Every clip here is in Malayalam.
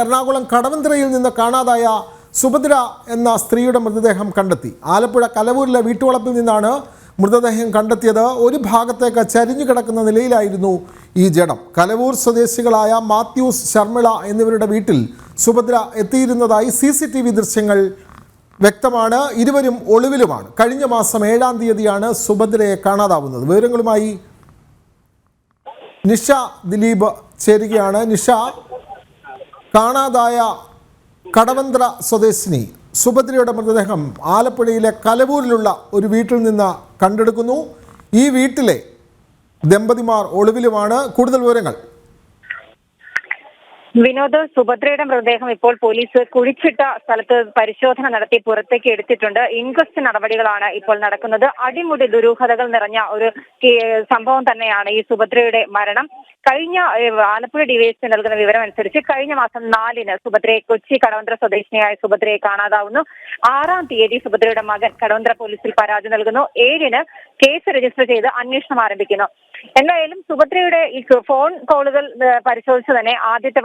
എറണാകുളം കടവന്ത്രയിൽ നിന്ന് കാണാതായ സുഭദ്ര എന്ന സ്ത്രീയുടെ മൃതദേഹം കണ്ടെത്തി. ആലപ്പുഴ കലവൂരിലെ വീട്ടുവളപ്പിൽ നിന്നാണ് മൃതദേഹം കണ്ടെത്തിയത്. ഒരു ഭാഗത്തേക്ക് ചരിഞ്ഞു കിടക്കുന്ന നിലയിലായിരുന്നു ഈ ജഡം. കലവൂർ സ്വദേശികളായ മാത്യൂസ്, ശർമിള എന്നിവരുടെ വീട്ടിൽ സുഭദ്ര എത്തിയിരുന്നതായി CCTV ദൃശ്യങ്ങൾ വ്യക്തമാണ്. ഇരുവരും ഒളിവിലുമാണ്. കഴിഞ്ഞ മാസം 7-ാം തീയതിയാണ് സുഭദ്രയെ കാണാതാവുന്നത്. വിവരങ്ങളുമായി നിഷ ദിലീപ് ചേരുകയാണ്. നിഷ, കാണാതായ കടവന്ത്ര സ്വദേശിനി സുഭദ്രയുടെ മൃതദേഹം ആലപ്പുഴയിലെ കലവൂരിലുള്ള ഒരു വീട്ടിൽ നിന്ന് കണ്ടെടുക്കുന്നു. ഈ വീട്ടിലെ ദമ്പതിമാർ ഒളിവിലുമാണ്. കൂടുതൽ വിവരങ്ങൾ. വിനോദ്, സുഭദ്രയുടെ മൃതദേഹം ഇപ്പോൾ പോലീസ് കുഴിച്ചിട്ട സ്ഥലത്ത് പരിശോധന നടത്തി പുറത്തേക്ക് എടുത്തിട്ടുണ്ട്. ഇൻക്വസ്റ്റ് നടപടികളാണ് ഇപ്പോൾ നടക്കുന്നത്. അടിമുടി ദുരൂഹതകൾ നിറഞ്ഞ ഒരു സംഭവം തന്നെയാണ് ഈ സുഭദ്രയുടെ മരണം. കഴിഞ്ഞ ആലപ്പുഴ ഡിവൈഎസ്പി നൽകുന്ന വിവരം അനുസരിച്ച് കഴിഞ്ഞ മാസം 4-ന് സുഭദ്രയെ കൊച്ചി കടവന്ത്ര സ്വദേശിനിയായ സുഭദ്രയെ കാണാതാവുന്നു. 6-ാം തീയതി സുഭദ്രയുടെ മകൻ കടവന്ത്ര പോലീസിൽ പരാതി നൽകുന്നു. 7-ന് കേസ് രജിസ്റ്റർ ചെയ്ത് അന്വേഷണം ആരംഭിക്കുന്നു. എന്തായാലും സുഭദ്രയുടെ ഈ ഫോൺ കോളുകൾ പരിശോധിച്ച് തന്നെ ആദ്യത്തെ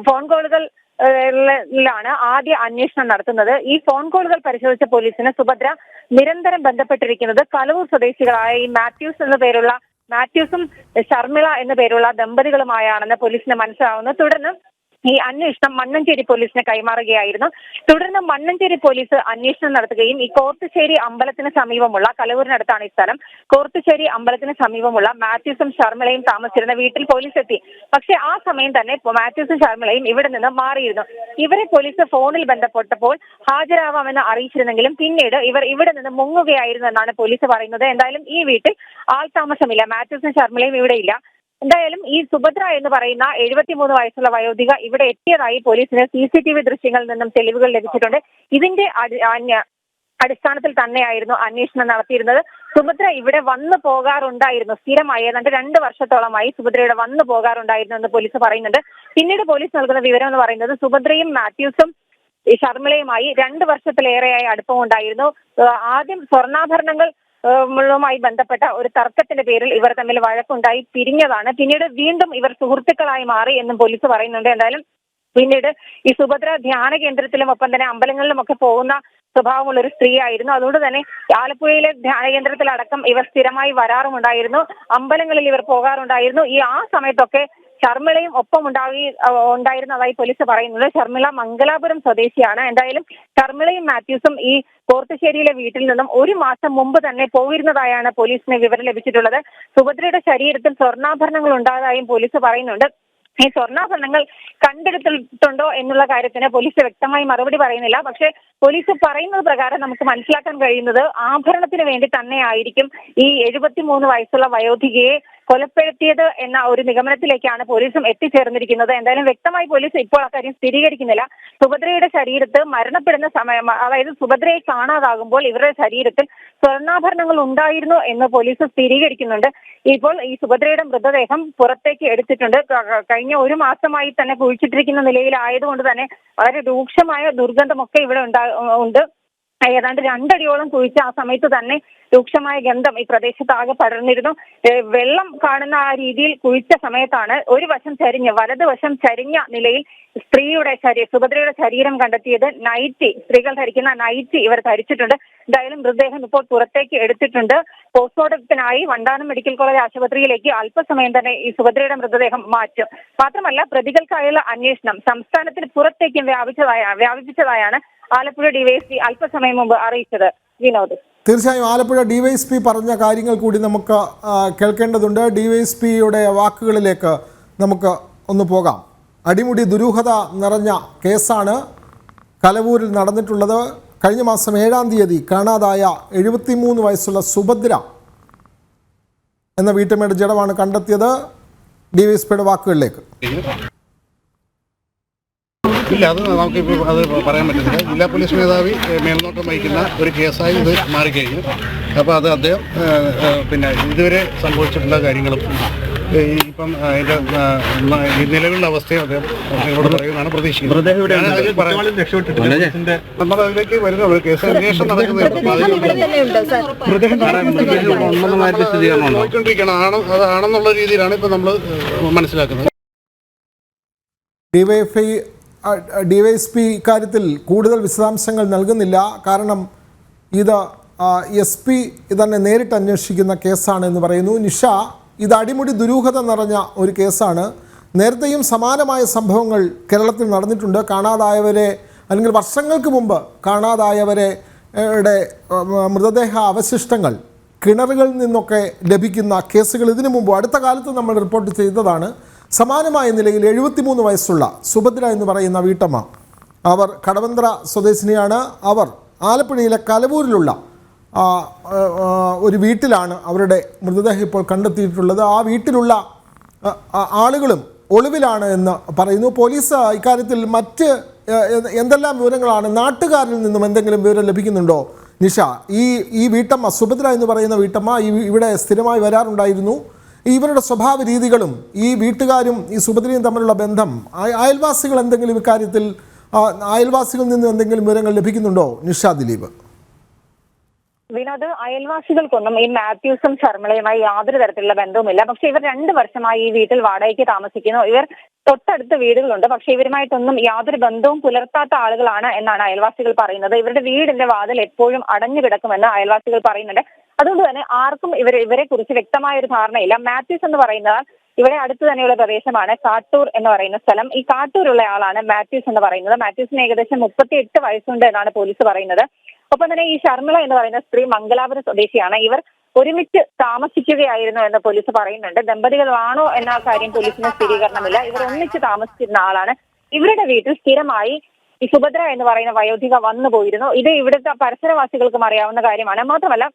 ഫോൺ കോളുകളിലാണ് ആദ്യ അന്വേഷണം നടത്തുന്നത്. ഈ ഫോൺ കോളുകൾ പരിശോധിച്ച പോലീസിന് സുഭദ്ര നിരന്തരം ബന്ധപ്പെട്ടിരിക്കുന്നത് കലവൂർ സ്വദേശികളായ ഈ മാത്യൂസും ശർമിള എന്നു പേരുള്ള ദമ്പതികളുമായാണെന്ന് പോലീസിന് മനസ്സിലാവുന്നു. തുടർന്ന് ഈ അന്വേഷണം മണ്ണഞ്ചേരി പോലീസിന് കൈമാറുകയായിരുന്നു. തുടർന്ന് മണ്ണഞ്ചേരി പോലീസ് അന്വേഷണം നടത്തുകയും ഈ കോർത്തുശ്ശേരി അമ്പലത്തിന് സമീപമുള്ള, കലവൂരിനടുത്താണ് ഈ സ്ഥലം, കോർത്തുശ്ശേരി അമ്പലത്തിന് സമീപമുള്ള മാത്യൂസും ശർമിളയും താമസിച്ചിരുന്ന വീട്ടിൽ പോലീസ് എത്തി. പക്ഷേ ആ സമയം തന്നെ മാത്യൂസും ശർമിളയും ഇവിടെ നിന്ന് മാറിയിരുന്നു. ഇവരെ പോലീസ് ഫോണിൽ ബന്ധപ്പെട്ടപ്പോൾ ഹാജരാവാമെന്ന് അറിയിച്ചിരുന്നെങ്കിലും പിന്നീട് ഇവർ ഇവിടെ നിന്ന് മുങ്ങുകയായിരുന്നു എന്നാണ് പോലീസ് പറയുന്നത്. എന്തായാലും ഈ വീട്ടിൽ ആൾ താമസമില്ല. മാത്യൂസും ശർമിളയും ഇവിടെ ഇല്ല. എന്തായാലും ഈ സുഭദ്ര എന്ന് പറയുന്ന 73 വയസ്സുള്ള വയോധിക ഇവിടെ എത്തിയതായി പോലീസിന് CCTV ദൃശ്യങ്ങളിൽ നിന്നും തെളിവുകൾ ലഭിച്ചിട്ടുണ്ട്. ഇതിന്റെ അടിസ്ഥാനത്തിൽ തന്നെയായിരുന്നു അന്വേഷണം നടത്തിയിരുന്നത്. സുഭദ്ര ഇവിടെ വന്നു പോകാറുണ്ടായിരുന്നു. സ്ഥിരമായി ഏതാണ്ട് 2 വർഷത്തോളമായി സുഭദ്രയുടെ വന്നു പോകാറുണ്ടായിരുന്നു എന്ന് പോലീസ് പറയുന്നുണ്ട്. പിന്നീട് പോലീസ് നൽകുന്ന വിവരം എന്ന് പറയുന്നത് സുഭദ്രയും മാത്യൂസും ശർമിളയുമായി 2 വർഷത്തിലേറെയായി അടുപ്പമുണ്ടായിരുന്നു. ആദ്യം സ്വർണ്ണാഭരണങ്ങൾ മായി ബന്ധപ്പെട്ട ഒരു തർക്കത്തിന്റെ പേരിൽ ഇവർ തമ്മിൽ വഴക്കുണ്ടായി പിരിഞ്ഞതാണ്. പിന്നീട് വീണ്ടും ഇവർ സുഹൃത്തുക്കളായി മാറി എന്നും പോലീസ് പറയുന്നുണ്ട്. എന്തായാലും പിന്നീട് ഈ സുഭദ്ര ധ്യാന കേന്ദ്രത്തിലും ഒപ്പം തന്നെ അമ്പലങ്ങളിലും ഒക്കെ പോകുന്ന സ്വഭാവമുള്ള ഒരു സ്ത്രീയായിരുന്നു. അതുകൊണ്ട് തന്നെ ആലപ്പുഴയിലെ ധ്യാന കേന്ദ്രത്തിലടക്കം ഇവർ സ്ഥിരമായി വരാറുമുണ്ടായിരുന്നു. അമ്പലങ്ങളിൽ ഇവർ പോകാറുണ്ടായിരുന്നു. ആ സമയത്തൊക്കെ ശർമിളയും ഒപ്പം ഉണ്ടായിരുന്നതായി പോലീസ് പറയുന്നത്. ശർമിള മംഗലാപുരം സ്വദേശിയാണ്. എന്തായാലും ശർമിളയും മാത്യൂസും ഈ കോർത്തുശ്ശേരിയിലെ വീട്ടിൽ നിന്നും 1 മാസം മുമ്പ് തന്നെ പോയിരുന്നതായാണ് പോലീസിന് വിവരം ലഭിച്ചിട്ടുള്ളത്. സുഭദ്രയുടെ ശരീരത്തിൽ സ്വർണ്ണാഭരണങ്ങൾ ഉണ്ടായതായും പോലീസ് പറയുന്നുണ്ട്. ഈ സ്വർണ്ണാഭരണങ്ങൾ കണ്ടെടുത്തിട്ടുണ്ടോ എന്നുള്ള കാര്യത്തിന് പോലീസ് വ്യക്തമായി മറുപടി പറയുന്നില്ല. പക്ഷേ പോലീസ് പറയുന്നത് പ്രകാരം നമുക്ക് മനസ്സിലാക്കാൻ കഴിയുന്നത് ആഭരണത്തിന് വേണ്ടി തന്നെ ആയിരിക്കും ഈ 73 വയസ്സുള്ള വയോധികയെ കൊലപ്പെടുത്തിയത് എന്ന ഒരു നിഗമനത്തിലേക്കാണ് പോലീസും എത്തിച്ചേർന്നിരിക്കുന്നത്. എന്തായാലും വ്യക്തമായി പോലീസ് ഇപ്പോൾ അക്കാര്യം സ്ഥിരീകരിക്കുന്നില്ല. സുഭദ്രയുടെ ശരീരത്ത് മരണപ്പെടുന്ന സമയം, അതായത് സുഭദ്രയെ കാണാതാകുമ്പോൾ ഇവരുടെ ശരീരത്തിൽ സ്വർണ്ണാഭരണങ്ങൾ ഉണ്ടായിരുന്നു എന്ന് പോലീസ് സ്ഥിരീകരിക്കുന്നുണ്ട്. ഇപ്പോൾ ഈ സുഭദ്രയുടെ മൃതദേഹം പുറത്തേക്ക് എടുത്തിട്ടുണ്ട്. കഴിഞ്ഞ 1 മാസമായി തന്നെ കുഴിച്ചിട്ടിരിക്കുന്ന നിലയിലായതുകൊണ്ട് തന്നെ വളരെ രൂക്ഷമായ ദുർഗന്ധമൊക്കെ ഇവിടെ ഉണ്ട്. ഏതാണ്ട് 2 അടിയോളം കുഴിച്ച ആ സമയത്ത് തന്നെ രൂക്ഷമായ ഗന്ധം ഈ പ്രദേശത്താകെ പടർന്നിരുന്നു. വെള്ളം കാണുന്ന ആ രീതിയിൽ കുഴിച്ച സമയത്താണ് ഒരു വശം ചരിഞ്ഞ്, വലതുവശം ചരിഞ്ഞ നിലയിൽ സുഭദ്രയുടെ ശരീരം കണ്ടെത്തിയത്. സ്ത്രീകൾ ധരിക്കുന്ന നൈറ്റി ഇവർ ധരിച്ചിട്ടുണ്ട്. എന്തായാലും മൃതദേഹം ഇപ്പോൾ പുറത്തേക്ക് എടുത്തിട്ടുണ്ട്. പോസ്റ്റ്മോർട്ടത്തിനായി വണ്ടാനം മെഡിക്കൽ കോളേജ് ആശുപത്രിയിലേക്ക് അല്പസമയം തന്നെ ഈ സുഭദ്രയുടെ മൃതദേഹം മാറ്റും. മാത്രമല്ല, പ്രതികൾക്കായുള്ള അന്വേഷണം സംസ്ഥാനത്തിന് പുറത്തേക്കും വ്യാപിപ്പിച്ചതായാണ് ആലപ്പുഴ ഡിവൈഎസ്പി അല്പസമയം മുമ്പ് അറിയിച്ചത്. വിനോദ്, തീർച്ചയായും ആലപ്പുഴ ഡിവൈഎസ്പി പറഞ്ഞ കാര്യങ്ങൾ കൂടി നമുക്ക് കേൾക്കേണ്ടതുണ്ട്. ഡിവൈഎസ്പിയുടെ വാക്കുകളിലേക്ക് നമുക്ക് ഒന്ന് പോകാം. അടിമുടി ദുരൂഹത നിറഞ്ഞ കേസാണ് കലവൂരിൽ നടന്നിട്ടുള്ളത്. കഴിഞ്ഞ മാസം 7-ാം തീയതി കാണാതായ 73 വയസ്സുള്ള സുഭദ്ര എന്ന വീട്ടമ്മയുടെ ജഡമാണ് കണ്ടെത്തിയത്. ഡിവൈഎസ്പിയുടെ വാക്കുകളിലേക്ക്. ഇല്ല, അത് നമുക്കിപ്പോൾ അത് പറയാൻ പറ്റുന്നില്ല. ജില്ലാ പോലീസ് മേധാവി മേൽനോട്ടം വഹിക്കുന്ന ഒരു കേസായി ഇത് മാറിക്കഴിഞ്ഞു. അപ്പോൾ അത് അദ്ദേഹം പിന്നെ ഇതുവരെ സംഭവിച്ചിട്ടുള്ള കാര്യങ്ങളും ഇപ്പം അതിൻ്റെ നിലവിലുള്ള അവസ്ഥയും അദ്ദേഹം ഇവിടെ പറയുന്നതാണ് പ്രതീക്ഷിക്കുന്നത്. നമ്മൾ അതിലേക്ക് വരുന്നുള്ളൂ. കേസ് അന്വേഷണം നടക്കുന്നുണ്ട്. അതാണെന്നുള്ള രീതിയിലാണ് ഇപ്പം നമ്മൾ മനസ്സിലാക്കുന്നത്. ഡിവൈഎഫ്ഐ DYSP ഇക്കാര്യത്തിൽ കൂടുതൽ വിശദാംശങ്ങൾ നൽകുന്നില്ല. കാരണം ഇത് SP തന്നെ നേരിട്ട് അന്വേഷിക്കുന്ന കേസാണ് എന്ന് പറയുന്നു. നിഷ, ഇത് അടിമുടി ദുരൂഹത നിറഞ്ഞ ഒരു കേസാണ്. നേരത്തെയും സമാനമായ സംഭവങ്ങൾ കേരളത്തിൽ നടന്നിട്ടുണ്ട്. കാണാതായവരെ അല്ലെങ്കിൽ വർഷങ്ങൾക്ക് മുമ്പ് കാണാതായവരെ മൃതദേഹ അവശിഷ്ടങ്ങൾ കിണറുകളിൽ നിന്നൊക്കെ ലഭിക്കുന്ന കേസുകൾ ഇതിനു മുമ്പ് അടുത്ത കാലത്ത് നമ്മൾ റിപ്പോർട്ട് ചെയ്തതാണ്. സമാനമായ നിലയിൽ 73 വയസ്സുള്ള സുഭദ്ര എന്ന് പറയുന്ന വീട്ടമ്മ, അവർ കടവന്ത്ര സ്വദേശിനിയാണ്. അവർ ആലപ്പുഴയിലെ കലവൂരിലുള്ള ഒരു വീട്ടിലാണ് അവരുടെ മൃതദേഹം ഇപ്പോൾ കണ്ടെത്തിയിട്ടുള്ളത്. ആ വീട്ടിലുള്ള ആളുകളും ഒളിവിലാണ് എന്ന് പറയുന്നു. പോലീസ് ഇക്കാര്യത്തിൽ മറ്റ് എന്തെല്ലാം വിവരങ്ങളാണ്, നാട്ടുകാരിൽ നിന്നും എന്തെങ്കിലും വിവരം ലഭിക്കുന്നുണ്ടോ നിഷ? ഈ വീട്ടമ്മ സുഭദ്ര എന്ന് പറയുന്ന വീട്ടമ്മ ഇവിടെ സ്ഥിരമായി വരാറുണ്ടായിരുന്നു. ഇവരുടെ സ്വഭാവ രീതികളും ഈ വീട്ടുകാരും ഈ സുഭദ്രയും തമ്മിലുള്ള ബന്ധം, അയൽവാസികൾ എന്തെങ്കിലും ഇക്കാര്യത്തിൽ അയൽവാസികളിൽ നിന്ന് എന്തെങ്കിലും വിവരങ്ങൾ ലഭിക്കുന്നുണ്ടോ നിഷ ദിലീപ്? വിനോദ്, അയൽവാസികൾക്കൊന്നും ഈ മാത്യൂസും ശർമിളയുമായി യാതൊരു തരത്തിലുള്ള ബന്ധവുമില്ല. പക്ഷെ ഇവർ 2 വർഷമായി ഈ വീട്ടിൽ വാടകയ്ക്ക് താമസിക്കുന്നു. ഇവർ തൊട്ടടുത്ത് വീടുകളുണ്ട്. പക്ഷെ ഇവരുമായിട്ടൊന്നും യാതൊരു ബന്ധവും പുലർത്താത്ത ആളുകളാണ് എന്നാണ് അയൽവാസികൾ പറയുന്നത്. ഇവരുടെ വീടിന്റെ വാതിൽ എപ്പോഴും അടഞ്ഞു കിടക്കുമെന്ന് അയൽവാസികൾ പറയുന്നുണ്ട്. അതുകൊണ്ട് തന്നെ ആർക്കും ഇവരെ കുറിച്ച് വ്യക്തമായ ഒരു ധാരണയില്ല. മാത്യൂസ് എന്ന് പറയുന്നത് ഇവിടെ അടുത്ത് തന്നെയുള്ള പ്രദേശമാണ് കാട്ടൂർ എന്ന് പറയുന്ന സ്ഥലം. ഈ കാട്ടൂരുള്ള ആളാണ് മാത്യൂസ് എന്ന് പറയുന്നത്. മാത്യൂസിന് ഏകദേശം 38 വയസ്സുണ്ട് എന്നാണ് പോലീസ് പറയുന്നത്. ഒപ്പം തന്നെ ഈ ശർമിള എന്ന് പറയുന്ന സ്ത്രീ മംഗലാപുരം സ്വദേശിയാണ്. ഇവർ ഒരുമിച്ച് താമസിക്കുകയായിരുന്നു എന്ന് പോലീസ് പറയുന്നുണ്ട്. ദമ്പതികളാണോ എന്ന കാര്യം പോലീസിന് സ്ഥിരീകരണമില്ല. ഇവർ ഒന്നിച്ച് താമസിച്ചിരുന്ന ആളാണ്. ഇവരുടെ വീട്ടിൽ സ്ഥിരമായി ഈ സുഭദ്ര എന്ന് പറയുന്ന വയോധിക വന്നു പോയിരുന്നു. ഇത് ഇവിടുത്തെ പരിസരവാസികൾക്കും അറിയാവുന്ന കാര്യമാണ്. മാത്രമല്ല,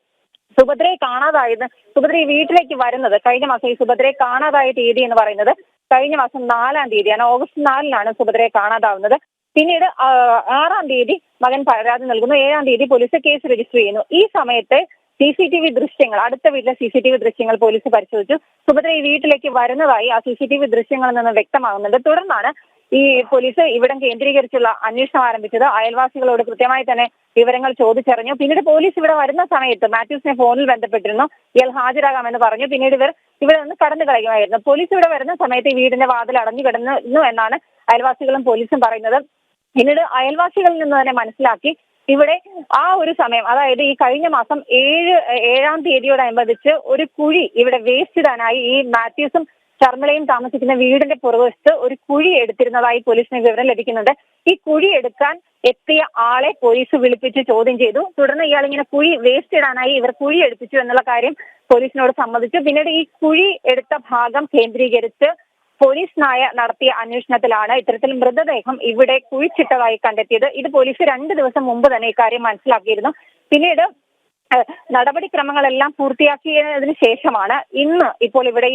സുഭദ്രയെ കാണാതായത്, സുഭദ്ര ഈ വീട്ടിലേക്ക് വരുന്നത് കഴിഞ്ഞ മാസം, ഈ സുഭദ്രയെ കാണാതായ തീയതി എന്ന് പറയുന്നത് കഴിഞ്ഞ മാസം 4-ാം തീയതിയാണ്. ഓഗസ്റ്റ് 4-നാണ് സുഭദ്രയെ കാണാതാവുന്നത്. പിന്നീട് 6-ാം തീയതി മകൻ പരാതി നൽകുന്നു. 7-ാം തീയതി പോലീസ് കേസ് രജിസ്റ്റർ ചെയ്യുന്നു. ഈ സമയത്ത് CCTV ദൃശ്യങ്ങൾ, അടുത്ത വീട്ടിലെ CCTV ദൃശ്യങ്ങൾ പോലീസ് പരിശോധിച്ചു. സുഭദ്ര ഈ വീട്ടിലേക്ക് വരുന്നതായി ആ CCTV ദൃശ്യങ്ങളിൽ നിന്ന് വ്യക്തമാകുന്നുണ്ട്. തുടർന്നാണ് ഈ പോലീസ് ഇവിടം കേന്ദ്രീകരിച്ചുള്ള അന്വേഷണം ആരംഭിച്ചത്. അയൽവാസികളോട് കൃത്യമായി തന്നെ വിവരങ്ങൾ ചോദിച്ചറിഞ്ഞു. പിന്നീട് പോലീസ് ഇവിടെ വരുന്ന സമയത്ത് മാത്യൂസിനെ ഫോണിൽ ബന്ധപ്പെട്ടിരുന്നു. ഇയാൾ ഹാജരാകാമെന്ന് പറഞ്ഞു. പിന്നീട് ഇവർ ഇവിടെ നിന്ന് കടന്നു കളയുമായിരുന്നു. പോലീസ് ഇവിടെ വരുന്ന സമയത്ത് ഈ വീടിന്റെ വാതിൽ അടഞ്ഞു കിടന്നു എന്നാണ് അയൽവാസികളും പോലീസും പറയുന്നത്. പിന്നീട് അയൽവാസികളിൽ നിന്ന് തന്നെ മനസ്സിലാക്കി ഇവിടെ ആ ഒരു സമയം, അതായത് ഈ കഴിഞ്ഞ മാസം 7-ാം തീയതിയോടനുബന്ധിച്ച് ഒരു കുഴി ഇവിടെ വേസ്റ്റ് ഇടാനായി ഈ മാത്യൂസും ശർമിളയും താമസിക്കുന്ന വീടിന്റെ പുറകുവശത്ത് ഒരു കുഴി എടുത്തിരുന്നതായി പോലീസിന് വിവരം ലഭിക്കുന്നുണ്ട്. ഈ കുഴി എടുക്കാൻ എത്തിയ ആളെ പോലീസ് വിളിപ്പിച്ച് ചോദ്യം ചെയ്തു. തുടർന്ന് ഇയാൾ ഇങ്ങനെ കുഴി വേസ്റ്റ് ഇടാനായി ഇവർ കുഴി എടുപ്പിച്ചു എന്നുള്ള കാര്യം പോലീസിനോട് സമ്മതിച്ചു. പിന്നീട് ഈ കുഴി എടുത്ത ഭാഗം കേന്ദ്രീകരിച്ച് പോലീസ് നടത്തിയ അന്വേഷണത്തിലാണ് ഇത്തരത്തിൽ മൃതദേഹം ഇവിടെ കുഴിച്ചിട്ടതായി കണ്ടെത്തിയത്. ഇത് പോലീസ് 2 ദിവസം മുമ്പ് തന്നെ ഇക്കാര്യം മനസ്സിലാക്കിയിരുന്നു. പിന്നീട് നടപടിക്രമങ്ങളെല്ലാം പൂർത്തിയാക്കിയതിനു ശേഷമാണ് ഇന്ന് ഇപ്പോൾ ഇവിടെ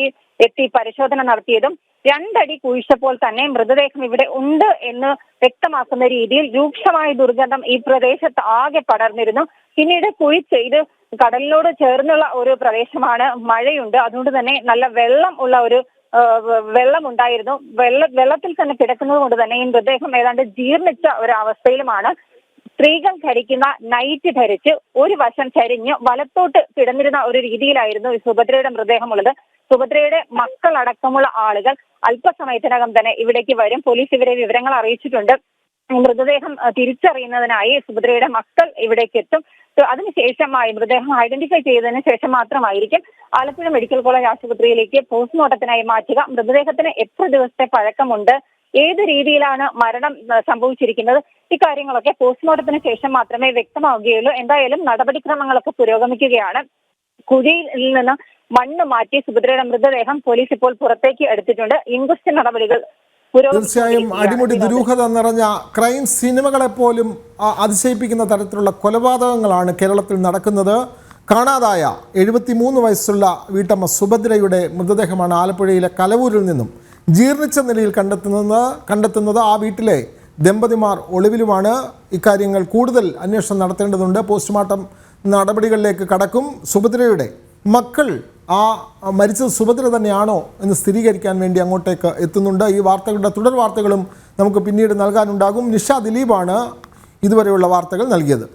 എത്തി പരിശോധന നടത്തിയതും 2 അടി കുഴിച്ചപ്പോൾ തന്നെ മൃതദേഹം ഇവിടെ ഉണ്ട് എന്ന് വ്യക്തമാക്കുന്ന രീതിയിൽ രൂക്ഷമായ ദുർഗന്ധം ഈ പ്രദേശത്ത് ആകെ പടർന്നിരുന്നു. പിന്നീട് ഇത് കടലിനോട് ചേർന്നുള്ള ഒരു പ്രദേശമാണ്, മഴയുണ്ട്. അതുകൊണ്ട് തന്നെ നല്ല വെള്ളം ഉണ്ടായിരുന്നു. വെള്ളത്തിൽ തന്നെ കിടക്കുന്നത് കൊണ്ട് തന്നെ ഈ മൃതദേഹം ഏതാണ്ട് ജീർണിച്ച ഒരു അവസ്ഥയിലുമാണ്. സ്ത്രീകൾ ധരിക്കുന്ന നൈറ്റ് ധരിച്ച് ഒരു വശം ചരിഞ്ഞ് വലത്തോട്ട് കിടന്നിരുന്ന ഒരു രീതിയിലായിരുന്നു ഈ സുഭദ്രയുടെ മൃതദേഹമുള്ളത്. സുഭദ്രയുടെ മക്കളടക്കമുള്ള ആളുകൾ അല്പസമയത്തിനകം തന്നെ ഇവിടേക്ക് വരും. പോലീസ് ഇവരെ വിവരങ്ങൾ അറിയിച്ചിട്ടുണ്ട്. മൃതദേഹം തിരിച്ചറിയുന്നതിനായി സുഭദ്രയുടെ മക്കൾ ഇവിടേക്ക് എത്തും. അതിനുശേഷമായി മൃതദേഹം ഐഡന്റിഫൈ ചെയ്തതിനു ശേഷം മാത്രമായിരിക്കും ആലപ്പുഴ മെഡിക്കൽ കോളേജ് ആശുപത്രിയിലേക്ക് പോസ്റ്റ്മോർട്ടത്തിനായി മാറ്റുക. മൃതദേഹത്തിന് എത്ര ദിവസത്തെ പഴക്കമുണ്ട്, ഏത് രീതിയിലാണ് മരണം സംഭവിച്ചിരിക്കുന്നത്, ഇക്കാര്യങ്ങളൊക്കെ പോസ്റ്റ്മോർട്ടത്തിന് ശേഷം മാത്രമേ വ്യക്തമാവുകയുള്ളൂ. എന്തായാലും നടപടിക്രമങ്ങളൊക്കെ പുരോഗമിക്കുകയാണ്. കുഴിയിൽ നിന്ന് മണ്ണ് മാറ്റി സുഭദ്രയുടെ മൃതദേഹം പോലീസ് ഇപ്പോൾ പുറത്തേക്ക് എടുത്തിട്ടുണ്ട്. ഇൻക്വസ്റ്റ് നടപടികൾ തീർച്ചയായും അടിമുടി ദുരൂഹത നിറഞ്ഞ ക്രൈം സിനിമകളെപ്പോലും അതിശയിപ്പിക്കുന്ന തരത്തിലുള്ള കൊലപാതകങ്ങളാണ് കേരളത്തിൽ നടക്കുന്നത്. കാണാതായ 73 വയസ്സുള്ള വീട്ടമ്മ സുഭദ്രയുടെ മൃതദേഹമാണ് ആലപ്പുഴയിലെ കലവൂരിൽ നിന്നും ജീർണിച്ച നിലയിൽ കണ്ടെത്തുന്നത്. ആ വീട്ടിലെ ദമ്പതിമാർ ഒളിവിലുമാണ്. ഇക്കാര്യങ്ങൾ കൂടുതൽ അന്വേഷണം നടത്തേണ്ടതുണ്ട്. പോസ്റ്റ്മോർട്ടം നടപടികളിലേക്ക് കടക്കും. സുഭദ്രയുടെ മക്കൾ ആ മരിച്ചത് സുഭദ്ര തന്നെയാണോ എന്ന് സ്ഥിരീകരിക്കാൻ വേണ്ടി അങ്ങോട്ടേക്ക് എത്തുന്നുണ്ട്. ഈ വാർത്തകളുടെ തുടർ വാർത്തകളും നമുക്ക് പിന്നീട് നൽകാനുണ്ടാകും. നിഷ ദിലീപാണ് ഇതുവരെയുള്ള വാർത്തകൾ നൽകിയത്.